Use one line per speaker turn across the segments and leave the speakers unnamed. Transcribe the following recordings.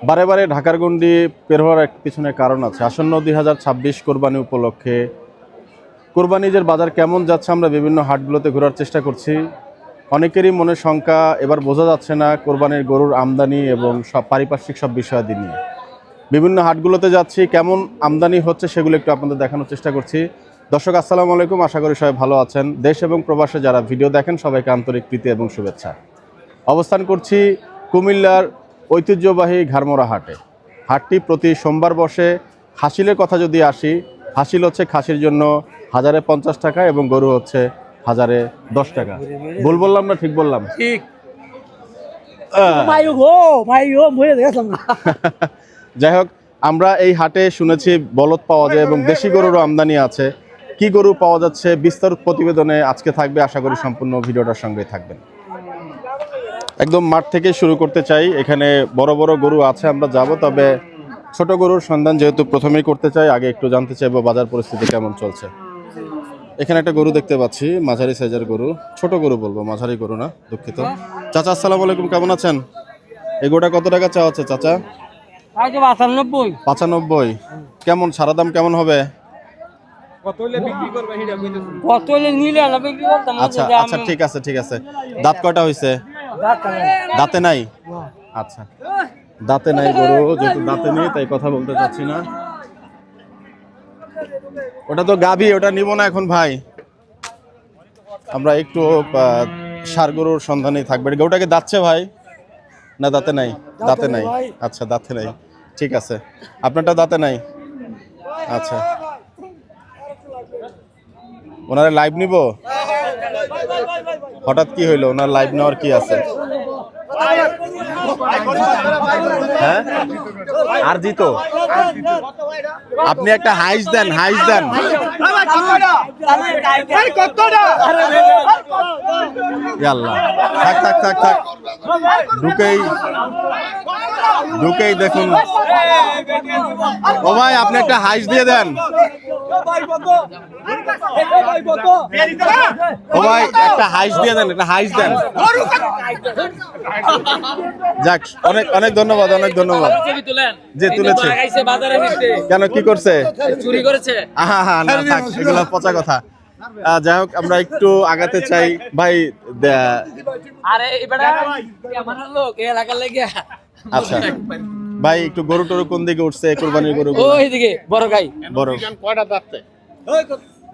বারে বারে ঢাকার গণ্ডি বের হওয়ার এক পিছনে কারণ আছে। আসন্ন 2026 কোরবানি উপলক্ষে কোরবানিজের বাজার কেমন যাচ্ছে আমরা বিভিন্ন হাটগুলোতে ঘোরার চেষ্টা করছি। অনেকেরই মনে শঙ্কা, এবার বোঝা যাচ্ছে না কোরবানির গরুর আমদানি এবং সব পারিপার্শ্বিক সব বিষয়াদি নিয়ে। বিভিন্ন হাটগুলোতে যাচ্ছি, কেমন আমদানি হচ্ছে সেগুলো একটু আপনাদের দেখানোর চেষ্টা করছি। দর্শক আসসালামু আলাইকুম, আশা করি সবাই ভালো আছেন। দেশ এবং প্রবাসে যারা ভিডিও দেখেন সবাইকে আন্তরিক প্রীতি এবং শুভেচ্ছা। অবস্থান করছি কুমিল্লার ঐতিহ্যবাহী ঘাড়মোড়া হাটে। হাটটি প্রতি সোমবার বসে। হাসিলের কথা যদি আসি, হাসিল হচ্ছে খাসির জন্য 1050 টাকা এবং গরু হচ্ছে 1010 টাকা। ভুল বললাম না ঠিক বললাম?
ঠিক।
যাই হোক, আমরা এই হাটে শুনেছি বলদ পাওয়া যায় এবং দেশি গরুরও আমদানি আছে। কি গরু পাওয়া যাচ্ছে বিস্তারিত প্রতিবেদনে আজকে থাকবে, আশা করি সম্পূর্ণ ভিডিওটার সঙ্গে থাকবেন। একদম মাঠ থেকে শুরু করতে চাই। এখানে বড় বড় গরু আছে, আমরা যাব, তবে ছোট গরুর সন্ধান যেহেতু প্রথমেই করতে চাই, আগে একটু জানতে চাইবো বাজার পরিস্থিতি কেমন চলছে। এখানে একটা গরু দেখতে পাচ্ছি, মাঝারি সাইজের গরু, ছোট গরু বলবো, মাঝারি গরু না, দুঃখিত। চাচা আসসালামু আলাইকুম, কেমন আছেন? এই গরুটা কত টাকা চাওয়া হচ্ছে চাচা? 95। কেমন সারা দাম কেমন হবে? আচ্ছা আচ্ছা, ঠিক আছে ঠিক আছে। দাঁত কয়টা হয়েছে? দাঁতে নাই। আচ্ছা, দাঁতে নাই গরু, যেহেতু দাঁতে নেই তাই কথা বলতে চাচ্ছি না। ওটা তো গাভী, ওটা নিব না এখন ভাই। আমরা একটু ষাঁড় গরুর সন্ধানে থাকবে। গরুটাকে দাঁতছে ভাই না দাঁতে নাই? দাঁতে নাই। আচ্ছা, দাঁতে নাই, ঠিক আছে। আপনারটা দাঁতে নাই। আচ্ছা, ওনারে লাইভ নিব? হঠাৎ কি হইলো? ওনার লাইভ নেওয়ার কি আছে? হ্যাঁ, আর জিত আপনি একটা হাইস দেন, হাইস দেন। আল্লাহ, থাক থাক থাক থাক, ঢুকেই দেখুন। ও ভাই, আপনি একটা হাইস দিয়ে দেন। ও ভাই, একটা হাইস দিয়ে দেন, একটা হাইস দেন। যাক, অনেক অনেক ধন্যবাদ, অনেক ধন্যবাদ। যে তুলেছে কেন, কি করছে? চুরি করেছে? না থাক, এগুলো পচা কথা। যাই হোক, আমরা একটু আগাতে চাই ভাই। আচ্ছা ভাই, একটু গরু টরু কোন দিকে উঠছে? কোরবানির গরু
ওইদিকে বড় গাই।
বড়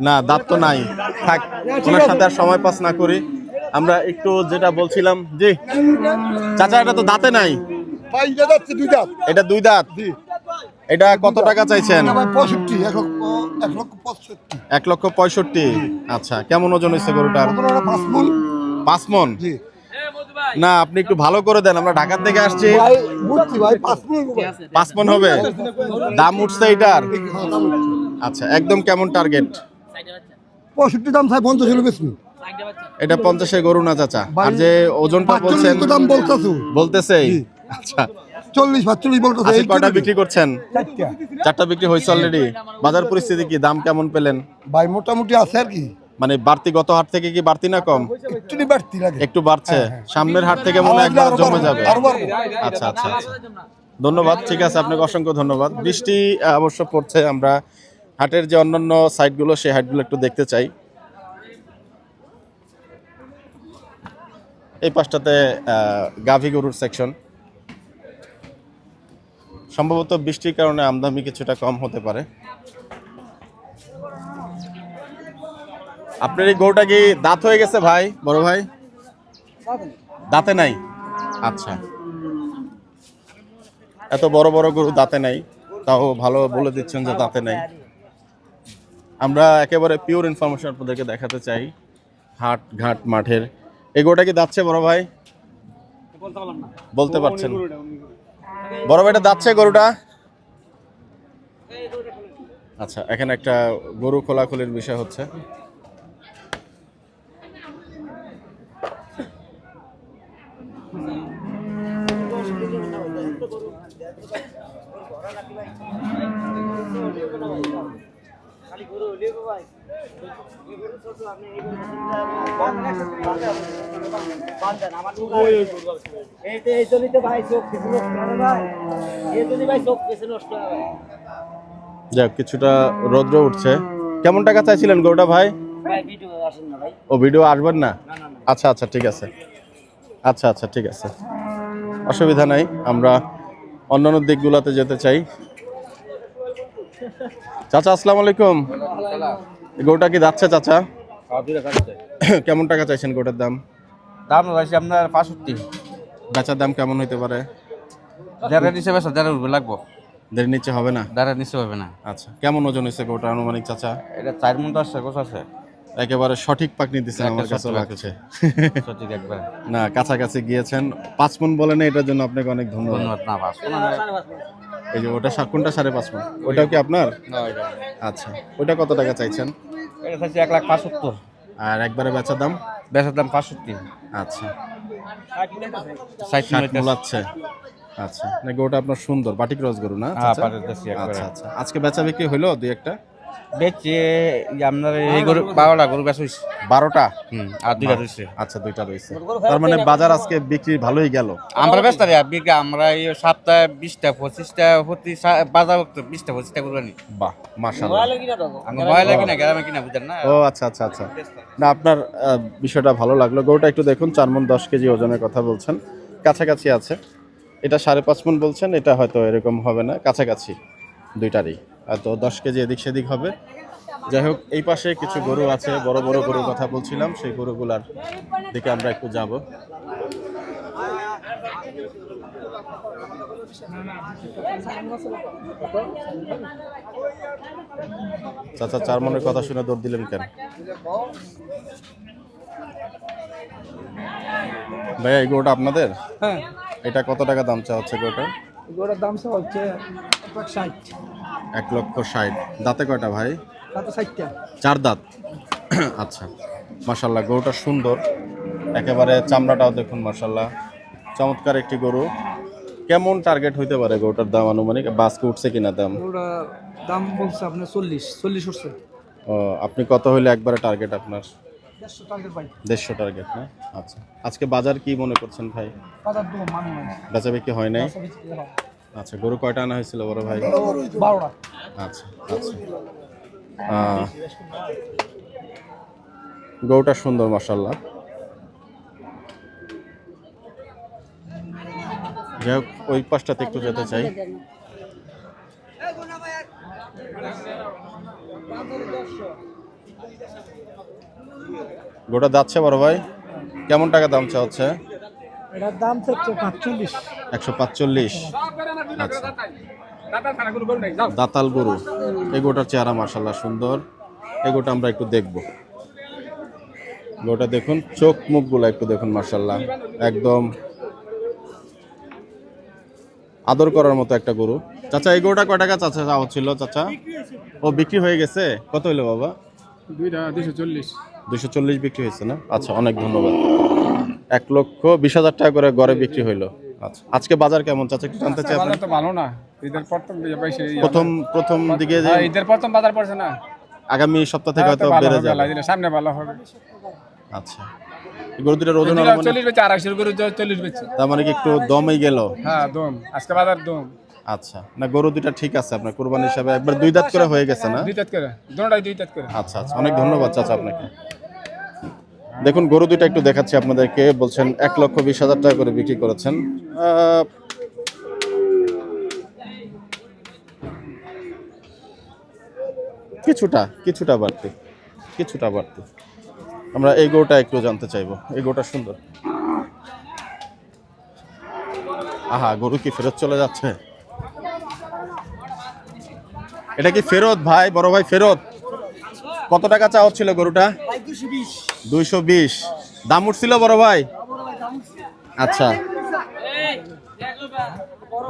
না, দাঁত তো নাই। থাক, ওনার সাথে আর সময় পাস না করি। আমরা একটু যেটা বলছিলাম, জি চাচা, এটা তো দাঁতে নাই। এটা দুই দাঁত। এটা কত টাকা চাইছেন? 1,65,000। আচ্ছা, কেমন ওজন হয়েছে গরুটার? 5 মণ। না, আপনি একটু ভালো করে দেন, আমরা ঢাকার থেকে আসছি। 5 মণ হবে? দাম উঠছে এটার? আচ্ছা, একদম কেমন টার্গেট?
65 দাম, 50 হলে বেশি।
এটা 50-এর গরু না চাচা? আর যে ওজনটা বলছেন?
দাম
বলতেছে। আচ্ছা,
40-45 বলতেছে।
আজকে কয়টা বিক্রি করছেন? 4টা বিক্রি হয়েছে অলরেডি। বাজার পরিস্থিতি কি, দাম কেমন পেলেন
ভাই? মোটামুটি আছে আর কি,
মানে বাড়তি। গত হাট থেকে কি বাড়তি না কম?
একটু বাড়তি লাগে।
একটু বাড়ছে। সামনের হাট থেকে মনে হয় একবার জমে যাবে। আচ্ছা আচ্ছা আচ্ছা, ধন্যবাদ। ঠিক আছে, আপনাকে অসংখ্য ধন্যবাদ। বৃষ্টি অবশ্য পড়ছে। আমরা হাটের যে অন্যান্য সাইটগুলো, সেই হাটগুলো একটু দেখতে চাই। এই পাশটাতে গাভী গরুর সেকশন। সম্ভবত বৃষ্টির কারণে আমদানি কিছুটা কম হতে পারে। আপনার এই গরুটা কি দাঁত হয়ে গেছে ভাই? বড় ভাই, দাঁতে নাই। আচ্ছা, এত বড় বড় গরু দাঁতে নাই, তাও ভালো বলে দিচ্ছেন যে দাঁতে নাই। আমরা একেবারে পিওর ইনফরমেশন আপনাদেরকে দেখাতে চাই হাট ঘাট মাঠের। এই গরুটা কি দাঁতছে বড় ভাই? বলতে পারছেন? বড় ভাইটা দাঁতছে গরুটা? আচ্ছা, এখানে একটা গরু খোলাখুলির বিষয় হচ্ছে। যাক, কিছুটা রৌদ্র উঠছে। কেমন টাকা চাইছিলেন গরুটা ভাই? ও ভিডিও আসবেন না? আচ্ছা আচ্ছা ঠিক আছে, আচ্ছা আচ্ছা ঠিক আছে, অসুবিধা নাই। আমরা অন্যান্য দিকগুলোতে যেতে চাই। চাচা আসসালামু আলাইকুম। গরুটা কি যাচ্ছে চাচা? কেমন টাকা চাইছেন গরুটার দাম?
দাম চাইছি আপনার 65।
বেচার দাম কেমন হইতে পারে?
দেড়ের নিচে বেশা, দেড়ের উপরে লাগবো।
দের নিচে হবে না?
দেড়ের নিচে হবে না।
আচ্ছা, কেমন ওজন হয়েছে গরুটা আনুমানিক চাচা?
এটা 4 মণ আছে, গোছ আছে।
একেবারে সঠিক পাকনি দিচ্ছেন আমার
একটা
কাছে
সঠিক
লাগছে।
সঠিক একবার।
না, কাছাকাছি গিয়েছেন। 5 মণ বলেন, এটার জন্য আপনাকে অনেক ধন্যবাদ।
ধন্যবাদ। না বাস
এই যে ওটা কোনটা 5.5 মণ, ওটাও কি আপনার? আচ্ছা, ওটা কত টাকা চাইছেন?
এটা চাইছি 1,75,000।
আর একবারে বেচার দাম?
বেচার দাম 65।
আচ্ছা,
60
60 মূলাচ্ছে। আচ্ছা, না গরুটা আপনার সুন্দর বাটিক রস গরু না
হ্যাঁ,
চাচা?
পাটের দেশি একবারে।
আচ্ছা আচ্ছা, আজকে বেচা বিক্রি হইলো দুই একটা?
বেচে আপনার এই গরু 12টা গরু বেচা হইছে।
12টা?
আর 2টা রইছে।
আচ্ছা, দুইটা রয়েছে। তার মানে বাজার আজকে বিক্রি ভালোই গেল।
আমরা ব্যস্ত রে বিঘা, আমরা এই সপ্তাহে 20টা 25টা প্রতি বাজার 20টা 25টা গরু আনি।
বাহ, মাশাআল্লাহ।
আমরা ভয় লাগে না, গ্রামে কিনা বুঝেন না।
ও আচ্ছা আচ্ছা আচ্ছা, না আপনার বিষয়টা ভালো লাগলো। গরুটা একটু দেখুন, 4 মণ 10 কেজি ওজনের কথা বলছেন, কাছাকাছি আছে। এটা 5.5 মণ বলছেন, এটা হয়তো এরকম হবে না, কাছাকাছি দুইটারই। তো 10 কেজি এদিক সেদিক হবে। যাই হোক, এই পাশে কিছু গরু আছে, বড় বড় গরুর কথা বলছিলাম, সেই গরুগুলার দিকে আমরা একটু যাব। চাচা 4 মণের কথা শুনে দৌড় দিলেন কেন ভাইয়া? এই গরুটা আপনাদের?
হ্যাঁ,
এটা কত টাকা দাম চা হচ্ছে গরুটার?
গোটার দাম হচ্ছে 1,60,000।
1,60,000। দাঁতে কয়টা ভাই?
কত 60টা?
4 দাঁত। আচ্ছা, মাশাল্লাহ, গরুটা সুন্দর, একেবারে চামড়াটাও দেখুন মাশাল্লাহ, চমৎকার একটি গরু। কেমন টার্গেট হইতে পারে গরুটার দাম আনুমানিক? বাসকে উঠছে কিনা দাম?
ওটা দাম বলছে আপনার 40 উঠছে।
ও, আপনি কত হইলে একবারে টার্গেট আপনার?
150 টার্গেট পাই।
150 টার্গেট না? আচ্ছা, আজকে বাজার কি মনে করছেন ভাই?
বাজার দম মানে না।
বেচা বিক্রি হয় নাই? আচ্ছা, গরু কয়টা আনা হয়েছিল বড় ভাই?
12টা।
আচ্ছা আচ্ছা, গরুটা সুন্দর মাশাল্লাহ। যাই হোক, ওই পাশটাতে একটু যেতে চাই। গোটা যাচ্ছে বড় ভাই, কেমন টাকা দাম চা হচ্ছে?
এটার দাম হচ্ছে 45।
145। আচ্ছা, দাতাল গরু। এই গোটার চেহারা মাশাল্লাহ সুন্দর। এই গোটা আমরা একটু দেখব। গোটা দেখুন, চোখ মুখগুলো একটু দেখুন মাশাল্লাহ, একদম আদর করার মতো একটা গরু। চাচা, এই গরুটা কয় টাকা চাচা চাওয়া হচ্ছিল চাচা? ও বিক্রি হয়ে গেছে? কত হইলো বাবা? 240 বিক্রি হয়েছে না? আচ্ছা, অনেক ধন্যবাদ। 1,20,000 টাকা করে গড়ে বিক্রি হইলো। আচ্ছা, আজকে বাজার কেমন চাচা একটু জানতে চাই?
বাজার তো ভালো না, ঈদের প্রথম
প্রথম দিকে যে
ঈদের প্রথম বাজার পড়ছে না,
আগামী সপ্তাহ থেকে হয়তো
ভালো
বেড়ে
হবে,
যাবে।
ঈদের সামনে ভালো হবে।
আচ্ছা, এই গরু দুটোর ওজন আনুমানিক
40 বেচে, 250 করে 40 বেচে।
তার মানে কি একটু দমই গেল?
হ্যাঁ, দম আজকে বাজার দম।
আচ্ছা, না গরু দুটা ঠিক আছে আপনার কুরবানি হিসাবে, একবার 2 দাঁত করে হয়ে গেছে না?
2 দাঁত করে, দুটোটাই 2 দাঁত করে।
আচ্ছা আচ্ছা, অনেক ধন্যবাদ চাচা আপনাকে। দেখুন, গরু দুইটা একটু দেখাচ্ছি আপনাদেরকে। বলছেন 1,20,000 টাকা করে বিক্রি করেছেন। কিছুটা বাড়তি। আমরা এই গরুটা একটু জানতে চাইবো। এই গরুটা সুন্দর। আহা, গরু কি ফেরত চলে যাচ্ছে? এটা কি ফেরত ভাই? বড় ভাই ফেরত? কত টাকা চা হচ্ছিল গরুটা? 220। দাম উঠছিল বড় ভাই? আচ্ছা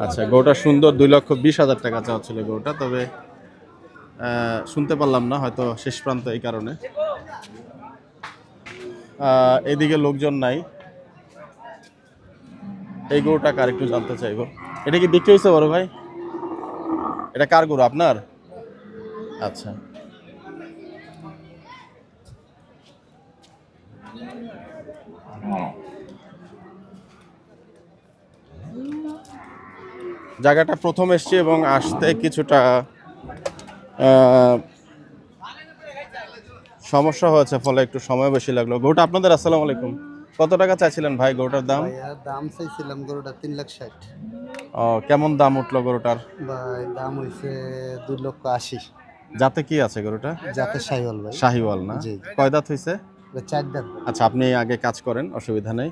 আচ্ছা, গরুটা সুন্দর, 2,20,000 টাকা চা হচ্ছিল গরুটা। তবে শুনতে পারলাম না, হয়তো শেষ প্রান্ত, এই কারণে। এদিকে লোকজন নাই। এই গরুটা কার একটু জানতে চাইবো। এটা কি বিক্রি হয়েছে বড় ভাই? এটা কার গরু? আপনার? আচ্ছা, জায়গাটা প্রথম এসছি এবং আসতে কিছুটা আহ, সমস্যা হয়েছে, ফলে একটু সময় বেশি লাগলো। গরুটা আপনাদের, আসসালামু আলাইকুম, কত টাকা চাইছিলেন ভাই গরুটার দাম?
ভাইয়া দাম চাইছিলাম গরুটা 3,60,000।
কেমন দাম উঠলো গরুটার?
ভাই দাম হইছে 2,80,000।
যাতে কি আছে গরুটা?
যাতে সাইওয়াল ভাই।
শাহিওয়াল না?
জি।
কয় দাঁত হয়েছে?
এটা 4 দাঁত ভাই।
আচ্ছা, আপনি আগে কাজ করেন, অসুবিধা নেই।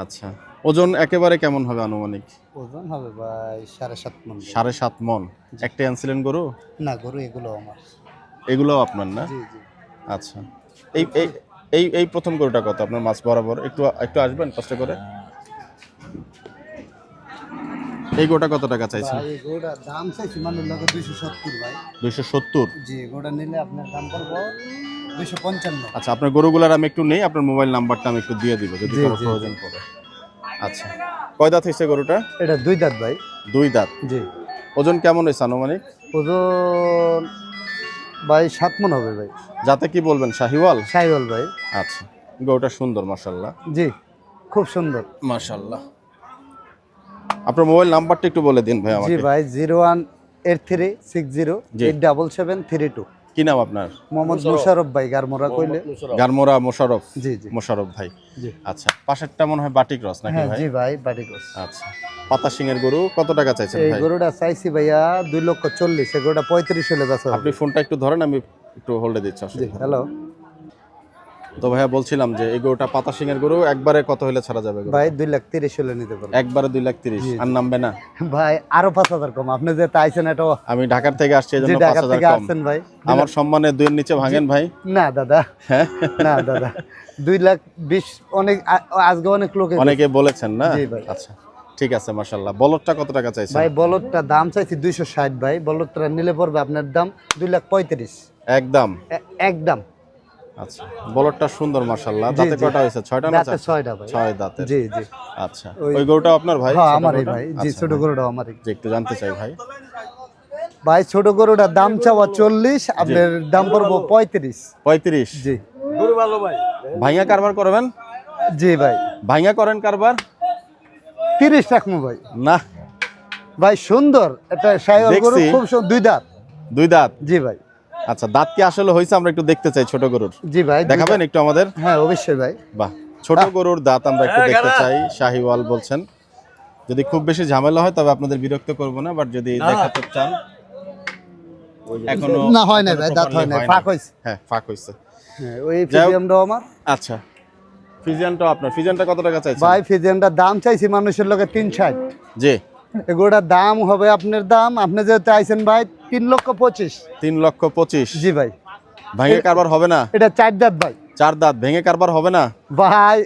আচ্ছা, ওজন একেবারে কেমন হবে আনুমানিক?
ওজন হবে ভাই 7.5 মণ।
7.5 মন। একটা আনছিলেন গরু?
না, গরু এগুলো আমার।
এগুলোও আপনার না?
জি জি।
আচ্ছা, এই এই এই এই প্রথম গরুটা কত আপনার মাছ বরাবর? একটু একটু আসবেন কষ্ট করে। এই গরুটা কত টাকা চাইছেন?
ভাই এই গরুটা দাম চাইছি মানুষ লাগে 270 ভাই।
270।
জি, গরুটা নিলে আপনার দাম পড়বো 255।
আচ্ছা, আপনার গরুগুলার আমি একটু নেই, আপনার মোবাইল নাম্বারটা আমি একটু দিয়ে দিব যদি
জি,
কোনো
জি,
প্রয়োজন পড়ে। আচ্ছা, কয় দাঁত হয়েছে গরুটা?
এটা 2 দাঁত ভাই।
2 দাঁত।
জি।
ওজন কেমন হয়েছে আনুমানিক?
ওজন ভাই 7 মণ হবে ভাই।
যাতে কি বলবেন, শাহিওয়াল?
সাইওয়াল ভাই।
আচ্ছা, গরুটা সুন্দর মাশাআল্লাহ।
জি, খুব সুন্দর।
মাশাআল্লাহ। আপনার মোবাইল নাম্বারটা একটু বলে দিন ভাই
জি
আমাকে।
ভাই 0183608032।
কি নাম আপনার?
মোহাম্মদ মুশারফ ভাই, গারমোরা কইলে।
গারমোরা মোশাররফ।
জি জি।
মোশাররফ ভাই।
জি।
আচ্ছা, পাশেরটা মনে হয় বাটি ক্রস নাকি
হ্যাঁ
ভাই?
জি ভাই, বাড়ি গোস।
আচ্ছা, পাতা সিংয়ের গরু কত টাকা চাইছেন
এই
ভাই?
গরুটা চাইছি ভাইয়া 2,40,000। এই গরুটা 35 হলে বেচা
আপনি
হবে।
ফোনটা একটু ধরেন, আমি একটু হোল্ডে দিচ্ছি।
জি,
অসুবিধা নেই।
হ্যালো
তো ভাইয়া বলছিলাম যে এই গরুটা পাতা সিংয়ের গরু, একবারে কত হলে ছাড়া যাবে গরু?
ভাই 2,30,000 হলে নিতে পারবো।
একবারে 2,30,000। আর নামবে না?
ভাই আরো 5,000 কম। আপনি যে তাইছেন এটা।
আমি ঢাকার থেকে আসছি
জি,
এজন্য
ঢাকা
5,000
থেকে
কম।
আসছেন ভাই।
আমার সম্মানে 2 এর নিচে ভাঙেন ভাই।
না দাদা,
হ্যাঁ,
না দাদা, 2,20,000 অনেক আজকে অনেক লোকে।
অনেকে বলেছেন না?
জি ভাই।
আচ্ছা, ঠিক আছে মাশাআল্লাহ। বলদটা কত টাকা চাইছেন?
ভাই বলদটা দাম চাইছি 260 ভাই। বলদটা নিলে পড়বে আপনার দাম 2,35,000
একদম।
একদম।
আচ্ছা, বলদটা সুন্দর মাশাআল্লাহ।
জি,
দাঁতে
জি।
কয়টা হয়েছে? 6টা না?
দাঁতে 6টা ভাই।
6 দাঁতের।
জি জি।
আচ্ছা, ওই গরুটা আপনার ভাই?
হ্যাঁ
ছোট
আমারই
গরুটা?
ভাই। জি,
আচ্ছা
ছোট
ভাই।
গরুটা আমারই।
যে একটু জানতে চাই ভাই।
ভাই ছোট গরুটার দাম চাওয়া 40, আপনার দাম পড়বো 35।
35।
জি
ভাইয়া কারবার করবেন?
জি ভাই।
ভাইয়া করেন কারবার?
30 রাখবো ভাই।
না,
ভাই সুন্দর এটা সাইওয়াল গরু,
দেখছি।
খুব সুন্দর। 2 দাঁত।
2 দাঁত।
জি ভাই।
আচ্ছা, দাঁত কি আসলে হয়েছে আমরা একটু দেখতে চাই ছোট গরুর।
জি ভাই, 2
দেখাবেন
দাঁত।
একটু আমাদের?
হ্যাঁ অবশ্যই ভাই।
বাহ, ছোট গরুর দাঁত আমরা একটু দেখতে চাই। শাহিওয়াল বলছেন, যদি খুব বেশি ঝামেলা হয় তবে আপনাদের বিরক্ত করব না, বাট যদি দেখাতে চান। এখনো
না হয় না ভাই, দাঁত
properly
হয় না,
হয়নি।
ফাঁক হইছে।
হ্যাঁ, ফাঁক হইছে।
হ্যাঁ, ওই
যাই হোক।
ফিজিয়ামটাও আমার।
আচ্ছা, ফিজিয়ানটা আপনার। ফিজিয়ানটা কত টাকা চাইছেন?
ভাই ফিজিয়ামটার দাম চাইছি মানুষের লোকে 360।
জি।
এগুলোটার দাম হবে আপনার দাম, আপনি যেহেতু আইছেন ভাই 3,25,000।
3,25,000।
জি ভাই।
ভেঙে কারবার হবে না?
এটা 4 দাঁত ভাই।
4 দাঁত ভেঙে কারবার হবে না?
ভাই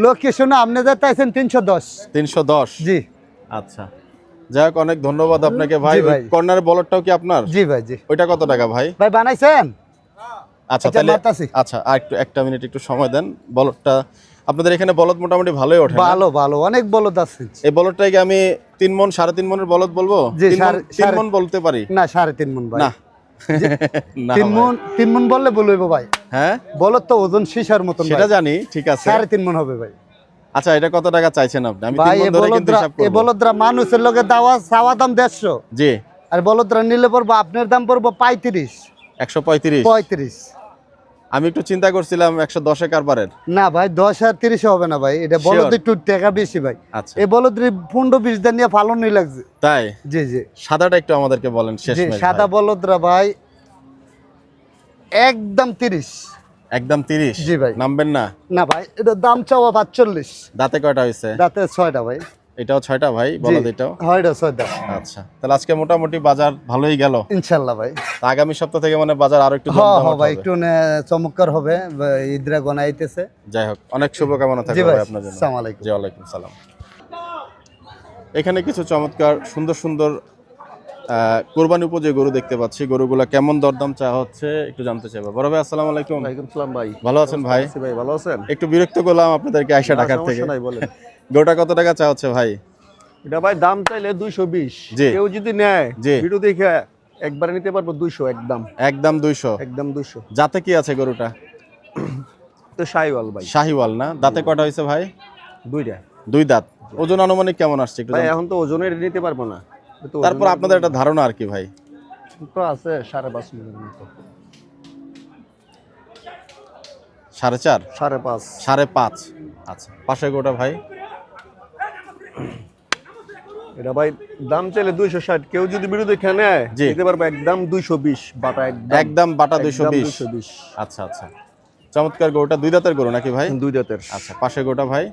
লোকে শোনো, আপনি যেহেতু আইছেন 310।
310।
জি
আচ্ছা, যাই হোক, অনেক ধন্যবাদ আপনাকে ভাই।
জি ভাই।
কর্নারের বলরটাও কি আপনার?
জি ভাই। জি
ওইটা কত টাকা ভাই?
ভাই বানাইছেন?
আচ্ছা,
এটা
তাহলে
মারতাছি।
আচ্ছা, আর একটু 1 মিনিট একটু সময় দেন। বলদটা আপনাদের এখানে বলদ মোটামুটি ভালোই ওঠে না?
ভালো ভালো, অনেক বলদ আছে।
এই বলদটাকে আমি 3 মণ 3.5 মণের বলদ বলবো?
জি,
3 মণ বলতে পারি
না 3.5 মণ ভাই।
না? না
3
ভাই।
মণ, 3 মণ বললে বলবো ভাই।
হ্যাঁ,
বলদ তো ওজন সীসার মতন
সেটা
ভাই।
জানি, ঠিক আছে।
3.5 মণ হবে ভাই।
আচ্ছা, এটা কত টাকা চাইছেন আপনি? আমি 3
ভাই
মণ ধরে কিন্তু হিসাব
এই
করব।
বলদরা মানুষের লোকে দাওয়া চাওয়া দাম 150।
জি।
আর বলদরা নিলে পড়বো আপনার দাম পড়বো 35।
135।
35
আমি একটু চিন্তা করছিলাম 110 কারবারের।
না ভাই, 10 আর 30 হবে না ভাই। এটা বলদ
Sure?
একটু টাকা বেশি ভাই।
আচ্ছা,
এই বলদ 15-20 দিন নিয়ে ফালনই লাগছে।
তাই?
জি জি।
সাদাটা একটু আমাদেরকে বলেন শেষ
জি,
মেশ
সাদা
ভাই।
বলদরা ভাই একদম 30।
একদম 30।
জি ভাই।
নামবেন না?
না ভাই, এটা দাম চাওয়া 45।
দাঁতে কয়টা হয়েছে?
দাঁতে 6টা ভাই।
এটাও 6টা ভাই,
জি।
বলদ এটাও।
হয় এটা 6টা।
আচ্ছা, তাহলে আজকে মোটামুটি বাজার ভালোই গেল।
ইনশাআল্লাহ ভাই।
তা আগামী সপ্তাহ থেকে মানে বাজার আরো একটু
হ্যাঁ
জমজমাট
ভাই,
হবে।
একটু চমৎকার হবে। ঈদরা গনাইতেছে।
যাই হোক, অনেক শুভকামনা
জি
থাকবে
ভাই,
ভাই আপনার জন্য।
আসসালামু আলাইকুম।
জি, ওয়ালাইকুম সালাম। এখানে কিছু চমৎকার সুন্দর সুন্দর কোরবানি উপযোগী গরু দেখতে পাচ্ছি। গরুগুলা কেমন দরদাম চা হচ্ছে একটু জানতে চাইবো। বড় ভাই, আসসালামু আলাইকুম।
ওয়ালাইকুম সালাম ভাই।
ভালো আছেন ভাই?
আছি ভাই, ভালো আছেন?
একটু বিরক্ত করলাম আপনাদেরকে আয়সা ঢাকার থেকে।
সমস্যা নাই, বলেন।
গরুটা কত টাকা চা হচ্ছে ভাই?
এটা ভাই দাম চাইলে 220।
জি।
কেউ যদি নেয়
জি।
ভিডিও দেখে একবারে নিতে পারবো 200 একদম।
একদম 200।
একদম 200।
যাতে কি আছে গরুটা?
তো শাইওয়াল ভাই।
শাহিওয়াল না? দাঁতে কটা হয়েছে ভাই?
2টা।
2 দাঁত। ওজন আনুমানিক কেমন আসছে একটু
ভাই
জানতে-
এখন তো ওজনের নিতে পারবো না তো
তারপর আপনাদের একটা ধারণা আর কি ভাই?
তো আছে 5.5 মনের মতো।
4.5
5.5
5.5। আচ্ছা, পাশে গোটা ভাই
এটা ভাই দাম চাইলে 260, কেউ যদি ভিডিও দেখে নেয়
জি।
নিতে পারবো একদম 220 বাটা
একদম বাটা
একদম
220।
220
আচ্ছা আচ্ছা, চমৎকার গরুটা। 2 দাঁতের গরু নাকি ভাই?
2 দাঁতের।
আচ্ছা, পাশে গোটা ভাই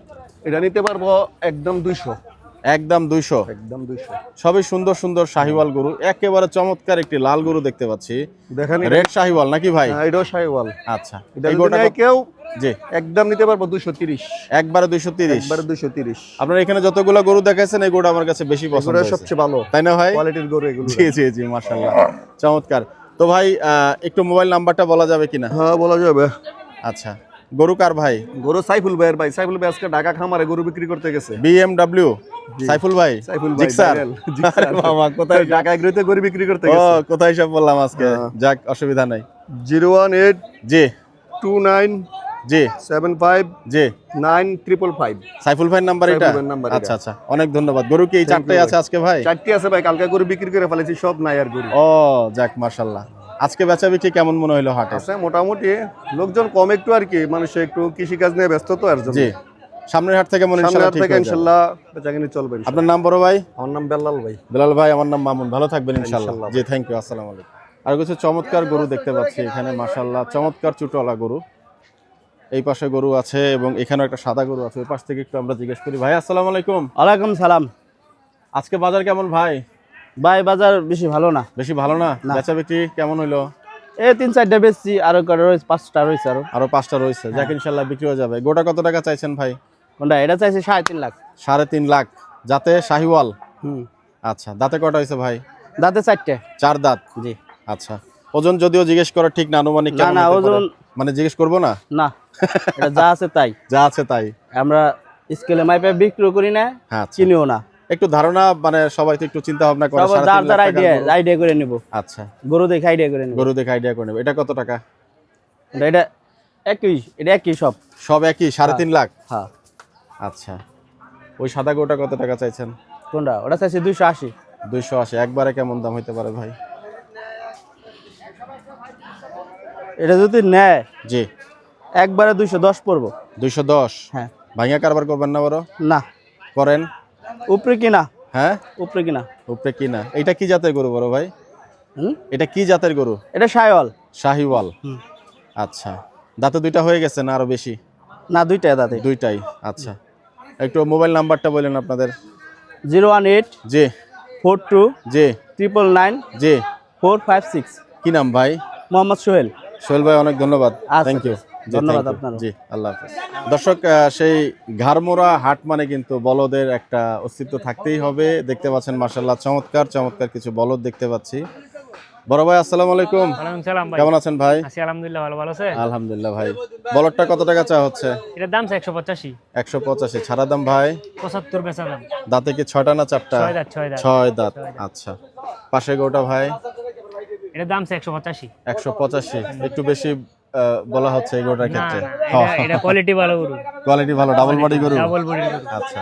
এটা নিতে পারবো একদম 200,
একদম 200।
একদম 200।
সবই সুন্দর সুন্দর শাহিওয়াল গরু, একেবারে চমৎকার একটি লাল গরু দেখতে পাচ্ছি,
দেখেন
রেড শাহিওয়াল নাকি ভাই?
এটাও শাইওয়াল।
আচ্ছা,
এটা
এই
যদি
গরুটা
নেয় কেউ
জি
একদম নিতে পারবো 230,
একবারে 230।
একবারে 230।
আপনার এখানে যতগুলো গরু দেখাইছেন এই গরুটা আমার কাছে বেশি পছন্দ
এগুলো
হয়েছে,
সবচেয়ে ভালো
তাই না ভাই?
কোয়ালিটির গরু এগুলো।
জি জি জি, মাশাআল্লাহ, চমৎকার। তো ভাই একটু মোবাইল নাম্বারটা বলা যাবে কিনা?
হ্যাঁ বলা যাবে।
আচ্ছা, গরু কার ভাই?
গরু সাইফুল ভাইয়ের ভাই। সাইফুল ভাই আজকে ঢাকা খামারে গরু বিক্রি করতে গেছে।
BMW সাইফুল ভাই?
সাইফুল ভাই
জিক্সার?
viral, Gixxer.
আরে বাবা, কোথায়
ঢাকা এগ্রোতে গরু বিক্রি করতে
ও,
গেছে।
কোথায় সব বললাম আজকে।
হ্যাঁ।
যাক, অসুবিধা নাই।
018
জি
29
জি
75
জি,
9555।
সাইফুল ভাইয়ের নাম্বার এটা?
সাইফুল ভাইয়ের নাম্বার এটা।
আচ্ছা আচ্ছা, অনেক ধন্যবাদ। গরু কি এই
Thank you
চারটাই
ভাই।
আছে আজকে ভাই?
চারটি আছে ভাই, কালকে গরু বিক্রি করে ফেলেছি, সব নাই আর গরু
ও যাক, মাশাআল্লাহ। আজকে বেচা বিক্রি কেমন মনে হলো হাটে?
আছে মোটামুটি, লোকজন কম একটু আর কি, মানুষ একটু কৃষি কাজ নিয়ে ব্যস্ত তো, এর জন্য
জি, সামনের হাট থেকে মনে
সামনের
ইনশাআল্লাহ
হাট
ঠিক
থেকে
হয়ে যাবে।
ইনশাআল্লাহ বেচাকেনি চলবে ইনশাআল্লাহ।
আপনার নাম বড় ভাই?
আমার নাম বেল্লাল ভাই।
বিলাল ভাই, আমার নাম মামুন। ভালো থাকবেন ইনশাআল্লাহ।
ইনশাআল্লাহ।
জি, থ্যাংক ইউ, আসসালামু আলাইকুম। আর কিছু চমৎকার গরু দেখতে পাচ্ছি এখানে, মাশাআল্লাহ, চমৎকার চুটওয়ালা গরু। এই পাশে গরু আছে এবং এখানেও একটা সাদা গরু আছে। ওই পাশ থেকে একটু আমরা জিজ্ঞেস করি। ভাই আসসালামু আলাইকুম।
ওয়ালাইকুম সালাম।
আজকে বাজার কেমন ভাই?
ভাই বাজার বেশি ভালো না।
বেশি ভালো না?
না।
বেচা বিক্রি কেমন হইলো?
এই 3-4টা বেচছি, আরো কটা রয়েছে, 5টা রয়েছে আরো।
আরো 5টা রয়েছে, যাক ইনশাআল্লাহ বিক্রি হয়ে যাবে। গোটা কত টাকা চাইছেন ভাই?
কোনটা? এটা চাইছে 3.5 লাখ।
3.5 লাখ, যাতে শাহিওয়াল।
হুম।
আচ্ছা, দাঁতে কটা হয়েছে ভাই?
দাঁতে 4টে।
4 দাঁত।
জি।
আচ্ছা, ওজন যদিও জিজ্ঞেস করা ঠিক না, আনুমানিক
না
কেমন
না,
হতে পারে?
ওজন
মানে জিজ্ঞেস করবো না,
না, এটা যা আছে তাই।
যা আছে তাই।
আমরা স্কেলে মাইপে বিক্রি করি না,
হ্যাঁ, আচ্ছা।
কিনিও না।
একটু ধারণা, মানে সবাই তো একটু চিন্তা ভাবনা করে।
সব
3.5
যার
লাখ
যার
টাকার গরু।
আইডিয়া করে নিব।
আচ্ছা,
গরু দেখে আইডিয়া করে নিব।
গরু দেখে আইডিয়া করে নেবে। এটা কত টাকা?
এটা এটা একই সব।
সব একই 3.5 লাখ?
হ্যাঁ।
আচ্ছা, ওই সাদা গরুটা কত টাকা চাইছেন?
কোনটা? ওটা চাইছে 280।
280। একবারে কেমন দাম হইতে পারে ভাই?
এটা যদি নেয়
জি,
একবারে 210 পড়বো।
210?
হ্যাঁ।
ভাইয়া কারবার করবেন না? বড়
না,
করেন?
উপরে কিনা।
হ্যাঁ,
উপরে কিনা।
উপরে কিনা। এটা কি জাতের গরু বড় ভাই?
হুম।
এটা কি জাতের গরু?
এটা শাইওয়াল।
শাহিওয়াল।
হুম।
আচ্ছা, দাঁতে 2টা হয়ে গেছে না আরো বেশি?
না, 2টা দাঁতে।
2টাই। আচ্ছা, একটু মোবাইল নাম্বারটা বলেন আপনাদের।
018
জি
42
জি
999
জি।
456।
কি নাম ভাই?
মোহাম্মদ সোহেল।
সোহেল ভাই, অনেক ধন্যবাদ।
আচ্ছা,
থ্যাংক ইউ।
ধন্যবাদ আপনারও।
জি, আল্লাহ হাফেজ। দর্শক, সেই ঘাড়মোড়া হাট মানে কিন্তু বলদের একটা অস্তিত্ব থাকতেই হবে। দেখতে পাচ্ছেন মাশাআল্লাহ, চমৎকার চমৎকার কিছু বলদ দেখতে পাচ্ছি। বড় ভাই আসসালামু আলাইকুম।
ওয়ালাইকুম সালাম ভাই।
কেমন আছেন ভাই?
আছি আলহামদুলিল্লাহ, ভালো আছে?
আলহামদুলিল্লাহ ভাই। বলদটা কত টাকা চা হচ্ছে?
এটার দাম 185।
185 ছাড়া দাম ভাই?
75 বেচা দাম।
দাঁতে কি 6টা না 4টা?
6 দাঁত 6 দাঁত।
6 দাঁত। আচ্ছা, পাশে গোটা ভাই?
এটার দাম 185।
185 একটু বেশি বলা হচ্ছে এই গরুটার
না
ক্ষেত্রে।
না, এটা কোয়ালিটি ভালো গরু।
কোয়ালিটি ভালো, ডাবল বডি গরু।
ডাবল বডি গরু।
আচ্ছা,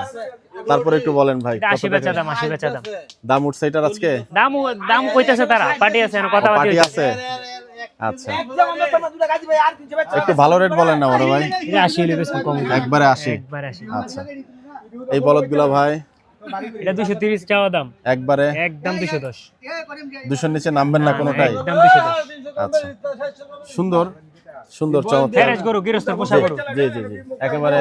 তারপরে একটু বলেন ভাই।
এটা 80 বেচা দাম, 80 বেচা দাম।
দাম উঠছে এটার আজকে?
দাম কইতাছে তারা, পার্টি আছে না, কথা
পার্টি আছে? আচ্ছা, একটু ভালো রেট বলেন না বড় ভাই।
এটা 80 হলে বেশ কম।
একবারে 80?
একবারে 80।
আচ্ছা, এই বলদগুলা ভাই?
এটা 230 টাকা দাম।
একবারে
একদম 210।
200 নিচে নামবেন না কোনোটাই?
একদম 210।
আচ্ছা, সুন্দর সুন্দর চমৎকার।
ফেরেশ গরু, গৃহস্থর পোষা গরু।
জি জি জি, একেবারে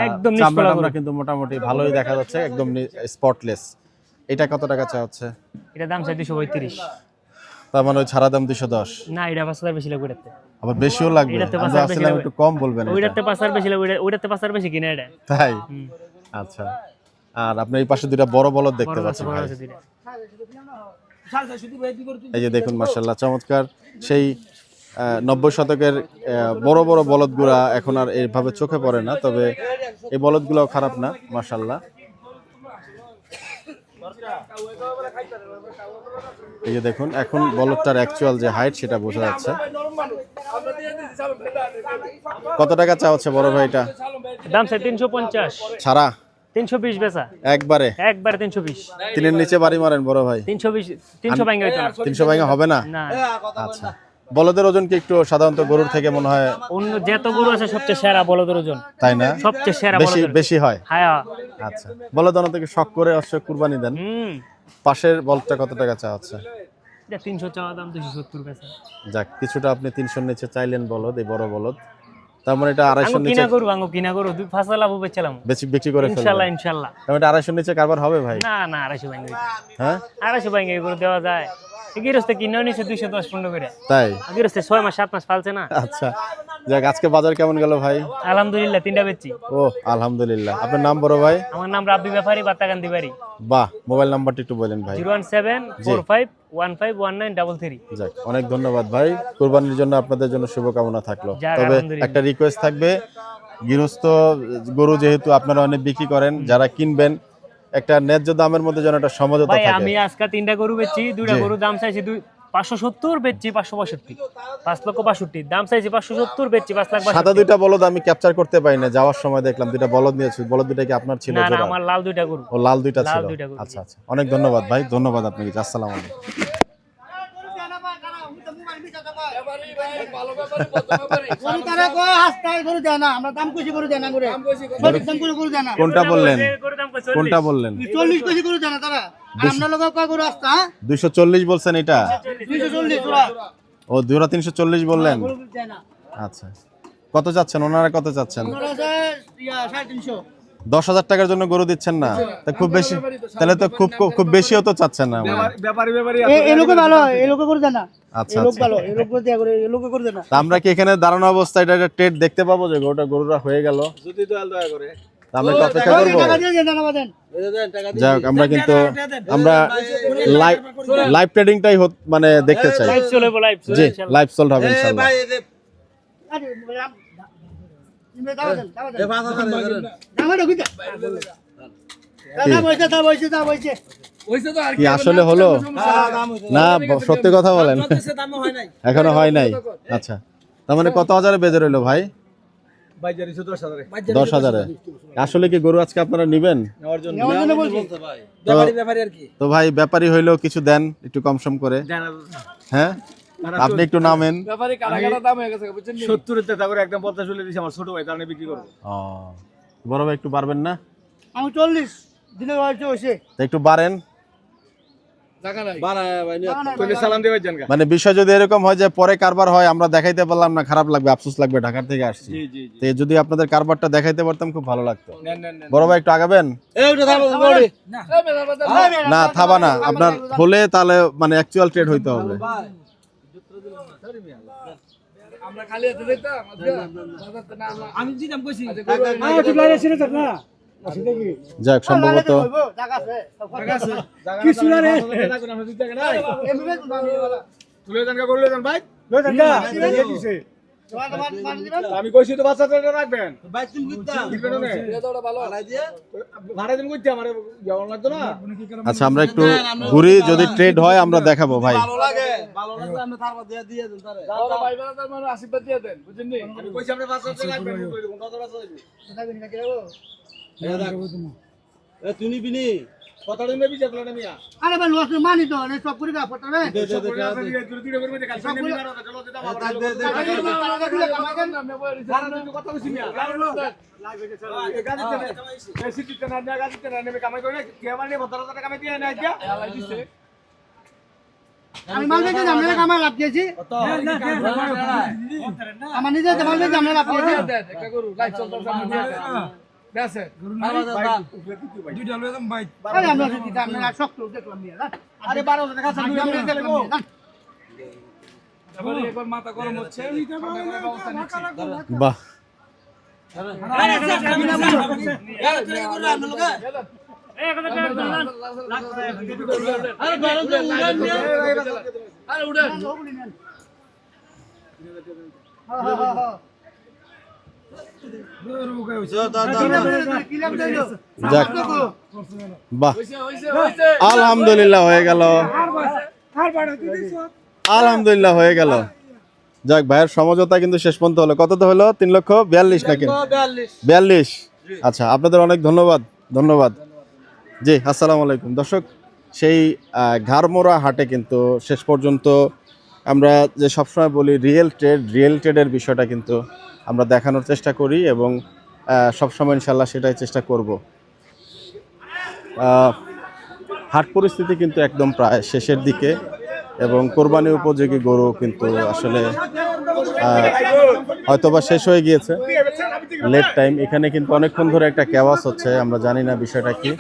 একদম
চামড়া
নিষ্কলা
টামড়া
গরু।
কিন্তু মোটামুটি ভালোই দেখা যাচ্ছে, একদম স্পটলেস। এটা কত টাকা চা হচ্ছে?
এটা দাম চাই 235।
তার মানে ওই ছাড়া দাম 210?
না, এটা 5000 বেশি লাগবে এটাতে।
আবার বেশিও লাগবে?
এটাতে
আমি
5000 বেশি
ভাবছিলাম
লাগবে।
একটু কম বলবেন।
ওইটাতে 5000 বেশি লাগবে, ওইটাতে 5000 বেশি কিনে এটা।
তাই?
হুম।
আচ্ছা, আর আপনি এই পাশে দুইটা বড় বলদ দেখতে
বড়
পাচ্ছেন
আছে, বড়
ভাই।
আছে দুইটা।
এই যে দেখুন মাশাআল্লাহ, চমৎকার সেই 90 শতকের বড় বড় বলদগুলা এখন আর এইভাবে চোখে পড়ে না, তবে এই বলদগুলাও খারাপ না মাশাআল্লাহ। এই যে দেখুন, এখন বলদটার অ্যাকচুয়াল যে হাইট সেটা বোঝা যাচ্ছে। কত টাকা চা হচ্ছে বড় ভাই এটা?
দাম চাই 350।
ছাড়া?
320 বেচা,
একবারে
একবারে 320,
তিনের নিচে বাড়ি মারেন বড় ভাই।
320, 300 ভাঙা হইতো না।
300 ভাঙা হবে না?
না,
আচ্ছা, বলদের ওজন কি একটু সাধারণত গরুর থেকে মনে হয়
অন্য যত গরু আছে সবচেয়ে সেরা বলদের ওজন,
তাই না?
সবচেয়ে সেরা
বেশি
বলদের।
বেশি হয়।
হ্যাঁ,
আচ্ছা, বলদানো থেকে শখ করে অবশ্য কুরবানি দেন। পাশের বলদটা কত টাকা চা হচ্ছে?
এটা 300 চাওয়া দাম, 270 বেচা।
যাক, কিছুটা আপনি 300 নিচে চাইলেন বলদ, এই বড় বলদ। তার মানে এটা 250 নিচে
কিনা গরু 5 লাভ বেচলাম
বিক্রি করে
ইনশাআল্লাহ,
ফেলবেন।
ইনশাআল্লাহ।
তার মানে এটা 250 নিচে কারবার হবে ভাই?
না না, 250 ভাঙা হইতো।
হ্যাঁ,
250 ভাঙা গরু দেওয়া যায়? গিরস্তে কিনেও নিছে 210-15 করে।
তাই?
গিরস্তে 6 মাস 7 মাস পালছে না।
আচ্ছা, যাক, আজকে বাজার কেমন গেল ভাই?
আলহামদুলিল্লাহ, 3টা বেচছি।
ও আলহামদুলিল্লাহ। আপনার নাম বড় ভাই?
আমার নাম রাব্বি ব্যাপারী, বাতাকান্দি বাড়ি।
বাহ, মোবাইল নাম্বারটা একটু বলেন ভাই।
01745151933।
যাক, অনেক ধন্যবাদ ভাই। কুরবানির জন্য আপনাদের জন্য শুভকামনা থাকলো।
যাক,
তবে
আলহামদুলিল্লাহ।
একটা রিকোয়েস্ট থাকবে, গৃহস্থ গরু যেহেতু আপনারা অনেক বিক্রি করেন, যারা কিনবেন একটা ন্যায্য দামের মধ্যে যেন একটা সমঝোতা
ভাই
থাকে।
আমি আজকে 3টা গরু বেচছি, 2টা
জি।
গরু দাম চাইছি 570, বেচছি 565, 5,62,000 দাম চাইছি, 570 বেচছি 5,62,000।
সাদা দুইটা বলদ আমি ক্যাপচার করতে পারি না, যাওয়ার সময় দেখলাম দুইটা বলদ নিয়েছিল। বলদ দুইটা কি আপনার ছিল?
না না,
জোড়া?
আমার লাল 2টা গরু।
ও লাল দুইটা
লাল
ছিল।
দুইটা গরু।
আচ্ছা আচ্ছা, অনেক ধন্যবাদ ভাই, ধন্যবাদ আপনাকে। আসসালামু আলাইকুম।
আমরা দাম কইছি গরু দেয় না করে, সঠিক দাম করে গরু দেয় না।
কোনটা বললেন?
গরুর দাম কত?
কোনটা বললেন?
40 কইছি গরু দেয় না তারা। আর আমরা লোক কয় গরু আসতা?
240 বলছেন এটা?
240 জোড়া
ও দুরা 340 বললেন?
গরু দেয় না।
আচ্ছা, কত চাচ্ছেন ওনারা, কত চাচ্ছেন?
ওনারা আছে 350।
10,000 টাকার জন্য গরু দিচ্ছেন না? তা খুব বেশি, তাহলে তো খুব বেশিও তো চাচ্ছেন না।
ব্যাপারী
এই লোকে ভালো, এই লোকে করে দেয় না।
আচ্ছা
এই লোক
আচ্ছা,
ভালো, এই লোক করে দেয়া করে, এই লোকে করে দেয় না।
তা আমরা কি এখানে দাঁড়ানো অবস্থায় এটা একটা ট্রেড দেখতে পাবো যে গরুরা হয়ে গেল?
যদি দয়া করে
তা আমরা কি অপেক্ষা করবো?
টাকা দিয়ে দেন না দেন।
যাই হোক, আমরা কিন্তু আমরা লাইভ ট্রেডিংটাই মানে দেখতে চাই।
লাইভ চলে, লাইভ
জি, লাইভ সোল্ড হবে ইনশাআল্লাহ।
আরে তুমি দাও দেন, দাও দেন। দাম ঢুকি দে। দাদা বইছে।
কি আসলে হলো না? সত্যি কথা বলেন, এখনো হয় নাই। আচ্ছা, তার মানে কত হাজারে বেজে রইলো ভাই? 10,000-এ। আসলে কি গরু আজকে আপনারা নিবেন?
নেওয়ার জন্য বলছি।
তো ভাই, ব্যাপারী হইলেও কিছু দেন একটু কম সম করে। হ্যাঁ, আপনি একটু নামেন।
70 তারপরে একদম 50 চলে দিছি আমার ছোট ভাই, তার বিক্রি করব।
ও, বড় ভাই একটু বাড়বেন না?
আমি 40 দিনের হইছে।
তা একটু বাড়েন।
কইলে সালাম দিবেন জানগা।
মানে বিষয় যদি এরকম হয় যে পরে কারবার হয়, আমরা দেখাইতে পারলাম না, খারাপ লাগবে, আফসোস লাগবে, ঢাকার থেকে আসছি।
জি জি
তো যদি আপনাদের কারবারটা দেখাইতে পারতাম খুব ভালো লাগতো।
নেন।
বড় ভাই একটু আগাবেন। না, থাবা না, আপনার হলে তাহলে মানে অ্যাকচুয়াল ট্রেড হইতে হবে।
আমরা খালি হাতে দিতাম আমি দিতাম কইছি
ঠিক লাগে ছিল না।
যাক, সম্ভবত
কি ছিল রে?
আমরা দিতে নাই তুলে জানগা করলে জান ভাই আমি কইছি তো বাচ্চাটা রাখবেন ভাড়া দিন কইতে আমার যাওয়ার লাগতো না।
আচ্ছা, আমরা একটু ঘুরি, যদি ট্রেড হয় আমরা দেখাবো ভাই।
ভালো লাগে আপনি তারপর দিয়ে দেন তারে দাদা ভাই বড় তার মানে আশীর্বাদ দিয়ে দেন বুঝছেন নি? আমি কইছি আপনি বাচ্চাটা রাখবেন কোন কথা বাচ্চা হইবে তুই নিবি নি কথাটা নেবি যাবলা না মিয়া।
আরে ভাই লস মানি তো না, সব করে দাও পড়বে। আমি মালবে যে আমরা কামাই লাভ দিয়েছি। আমার নিজে মালবে যে আমরা লাভ দিয়েছি। আরে আমরা দিতে আমরা শক্ত দেখলাম নিয়ে না। আরে 12 টাকা কাছে দুই আমরা দেখলাম নিয়ে না।
একবার মাথা গরম হচ্ছে
বাহ, যাক, বাহ, আলহামদুলিল্লাহ হয়ে গেল, আলহামদুলিল্লাহ হয়ে গেল। যাক, ভাইয়ের সমঝোতা কিন্তু শেষ পর্যন্ত হলো। কত তো হলো? 3,42,000 নাকি? 42। আচ্ছা, আপনাদের অনেক ধন্যবাদ। ধন্যবাদ। জি, আসসালামু আলাইকুম দর্শক। সেই ঘাড়মোড়া হাটে কিন্তু শেষ পর্যন্ত আমরা যে সবসময় বলি রিয়েল ট্রেডের বিষয়টা কিন্তু আমরা দেখানোর চেষ্টা করি এবং সবসময় ইনশাল্লাহ সেটাই চেষ্টা করব। হাট পরিস্থিতি কিন্তু একদম প্রায় শেষের দিকে এবং কোরবানি উপযোগী গরু কিন্তু আসলে হয়তোবা শেষ হয়ে গিয়েছে, লেট টাইম। এখানে কিন্তু অনেকক্ষণ ধরে একটা কেওয়াস হচ্ছে, আমরা জানি না বিষয়টা কি।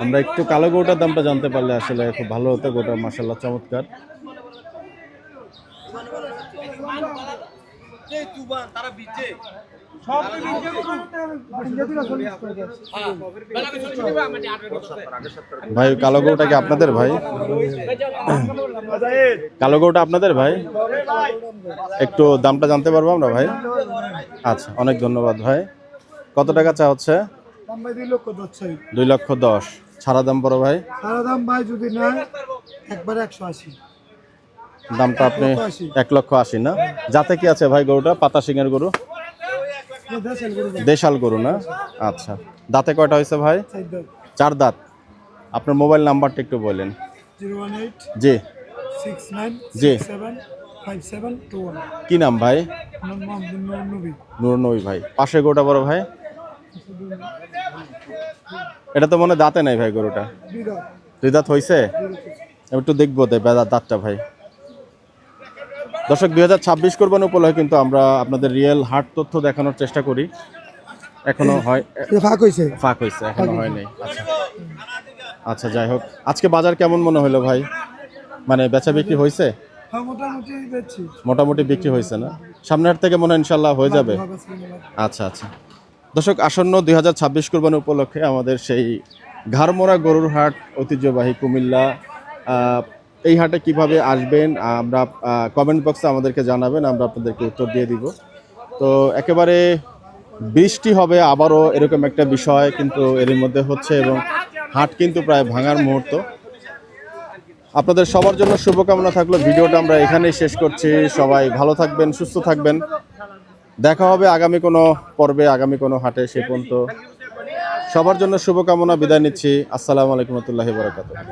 আমরা একটু কালো গরুটার দামটা জানতে পারলে আসলে খুব ভালো হতো। গরুটা মাশাআল্লাহ চমৎকার। ভাই কালো গরুটা কি আপনাদের ভাই? কালো গরুটা আপনাদের ভাই? একটু দামটা জানতে পারবো আমরা ভাই? আচ্ছা, অনেক ধন্যবাদ ভাই। কত টাকা চা হচ্ছে? 2,10,000। ছাড়া দাম বড় ভাই?
সারা দাম ভাই যদি নেয় একবারে 180।
দামটা আপনি 1,80,000 না? যাতে কি আছে ভাই গরুটা? পাতা সিংয়ের গরু, দেশাল গরু না? আচ্ছা, দাঁতে কয়টা হয়েছে ভাই? 4 দাঁত। আপনার মোবাইল নাম্বারটা একটু বলেন।
018
জি
69
জি
67 5721।
কি নাম ভাই?
নবী।
নূর নবী ভাই। পাশে গরুটা বড় ভাই? এটা তো মনে হয় দাঁতে নাই ভাই গরুটা। 2 দাঁত হয়েছে? একটু দেখবো দাঁতটা ভাই। দর্শক 2026 কোরবানি উপলক্ষে কিন্তু আমরা আপনাদের রিয়েল হাট তথ্য দেখানোর চেষ্টা করি। এখনো হয় ফাঁক হয়েছে, এখনো হয়নি। আচ্ছা আচ্ছা, যাই হোক, আজকে বাজার কেমন মনে হলো ভাই? মানে বেচা বিক্রি হয়েছে? মোটামুটি বিক্রি হয়েছে না? সামনের হাট থেকে মনে হয় ইনশাল্লাহ হয়ে যাবে। আচ্ছা আচ্ছা দর্শক, আসন্ন 2026 কোরবানি উপলক্ষে আমাদের সেই ঘাড়মোড়া গরুর হাট ঐতিহ্যবাহী কুমিল্লা, এই হাটে কিভাবে আসবেন আমরা কমেন্ট বক্সে আমাদেরকে জানাবেন, আমরা আপনাদেরকে উত্তর দিয়ে দিব। তো একেবারে বৃষ্টি হবে আবারও এরকম একটা বিষয় কিন্তু এর মধ্যে হচ্ছে এবং হাট কিন্তু প্রায় ভাঙার মুহূর্ত। আপনাদের সবার জন্য শুভকামনা থাকলো। ভিডিওটা আমরা এখানেই শেষ করছি। সবাই ভালো থাকবেন, সুস্থ থাকবেন। দেখা হবে আগামী কোনো পর্বে, আগামী কোনো হাটে। সে পর্যন্ত সবার জন্য শুভকামনা, বিদায় নিচ্ছি। আসসালামু আলাইকুম ওয়া রাহমাতুল্লাহি ওয়া বারাকাতুহু।